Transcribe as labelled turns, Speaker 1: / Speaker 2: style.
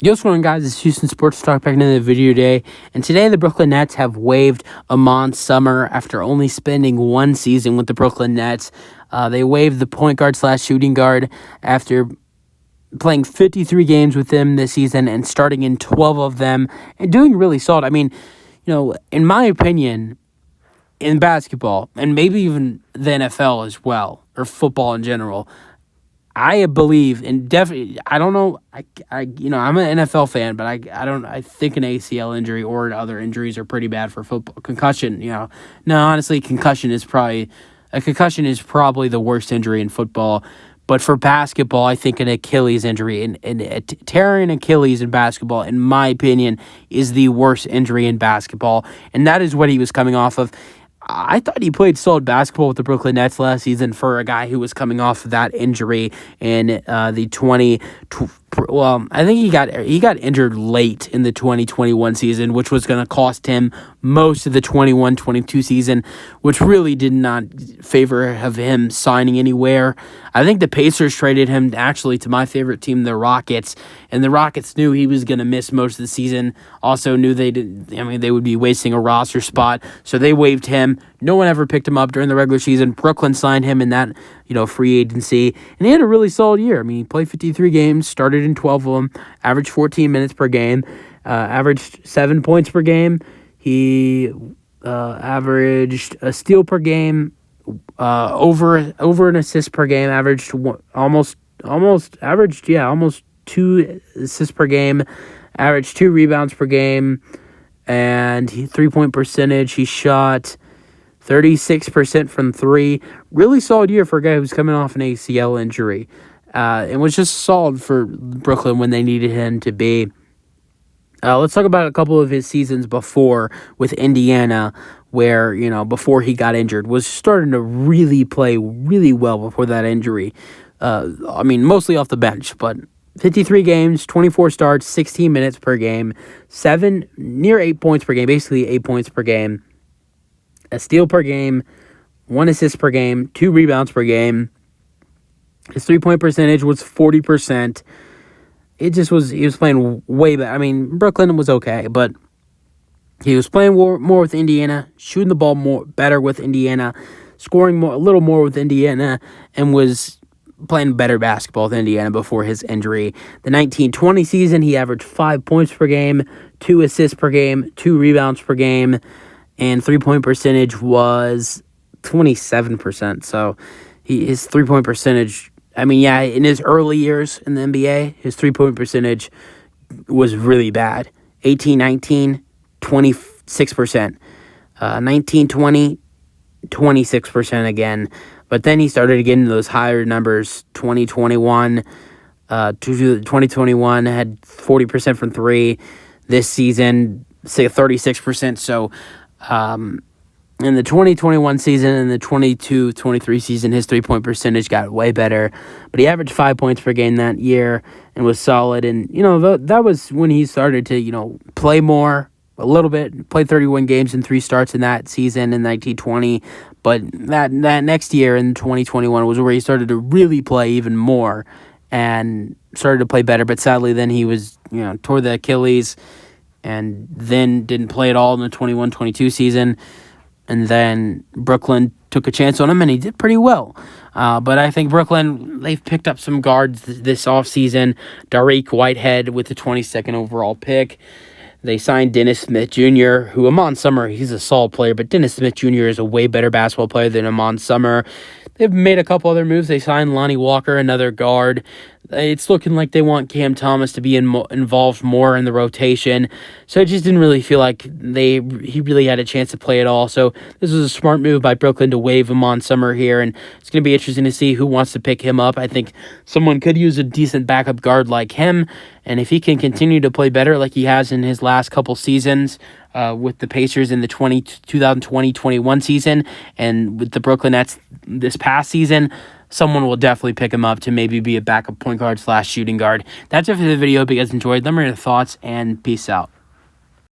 Speaker 1: Yo, what's going on, guys? It's Houston Sports Talk back into the video today. And today, the Brooklyn Nets have waived Edmond Summer after only spending one season with the Brooklyn Nets. They waived the point guard / shooting guard after playing 53 games with them this season and starting in 12 of them and doing really solid. I mean, in my opinion, in basketball and maybe even the NFL as well, or football in general, I believe in definitely. I don't know. I'm an NFL fan, but I think an ACL injury or other injuries are pretty bad for football. Concussion. No, honestly, concussion is probably the worst injury in football. But for basketball, I think an Achilles injury and tearing Achilles in basketball, in my opinion, is the worst injury in basketball, and that is what he was coming off of. I thought he played solid basketball with the Brooklyn Nets last season for a guy who was coming off of that injury in the 20. Well, I think he got injured late in the 2021 season, which was going to cost him most of the 21-22 season, which really did not favor of him signing anywhere. I think the Pacers traded him actually to my favorite team, the Rockets, and the Rockets knew he was going to miss most of the season. Also knew they would be wasting a roster spot, so they waived him. No one ever picked him up during the regular season. Brooklyn signed him in that, free agency, and he had a really solid year. I mean, he played 53 games, started in 12 of them, averaged 14 minutes per game, averaged 7 points per game. He averaged a steal per game, over an assist per game, averaged almost 2 assists per game, averaged 2 rebounds per game, and 3-point percentage. He shot 36% from 3. Really solid year for a guy who's coming off an ACL injury. It was just solid for Brooklyn when they needed him to be. Let's talk about a couple of his seasons before with Indiana, where, before he got injured, was starting to really play really well before that injury. Mostly off the bench, but 53 games, 24 starts, 16 minutes per game, near 8 points per game, basically 8 points per game, a steal per game, 1 assist per game, 2 rebounds per game. His 3-point percentage was 40%. He was playing way better. I mean, Brooklyn was okay, but he was playing more with Indiana, shooting the ball better with Indiana, scoring a little more with Indiana, and was playing better basketball with Indiana before his injury. The 1920 season, he averaged 5 points per game, 2 assists per game, 2 rebounds per game, and 3-point percentage was 27%. So his 3-point percentage, in his early years in the NBA, his 3-point percentage was really bad. 18-19, 26%. 19-20, 26% again. But then he started getting those higher numbers. 2021 had 40% from 3. This season, say 36%. So in the 2021 season and the 22-23 season, his 3-point percentage got way better. But he averaged 5 points per game that year and was solid. And, that was when he started to, play more a little bit. Played 31 games and 3 starts in that season in 1920. But that next year in 2021 was where he started to really play even more and started to play better. But sadly, then he was, tore the Achilles and then didn't play at all in the 21-22 season. And then Brooklyn took a chance on him, and he did pretty well. But I think Brooklyn, they've picked up some guards this offseason. Dariq Whitehead with the 22nd overall pick. They signed Dennis Smith Jr., who Edmond Summer, he's a solid player, but Dennis Smith Jr. is a way better basketball player than Edmond Summer. They've made a couple other moves. They signed Lonnie Walker, another guard. It's looking like they want Cam Thomas to be involved more in the rotation. So it just didn't really feel like he really had a chance to play at all. So this was a smart move by Brooklyn to waive him on Summer here, and it's going to be interesting to see who wants to pick him up. I think someone could use a decent backup guard like him, and if he can continue to play better like he has in his last couple seasons, with the Pacers in the 2020-21 season and with the Brooklyn Nets this past season, someone will definitely pick him up to maybe be a backup point guard / shooting guard. That's it for the video. Hope you guys enjoyed. Let me know your thoughts, and peace out.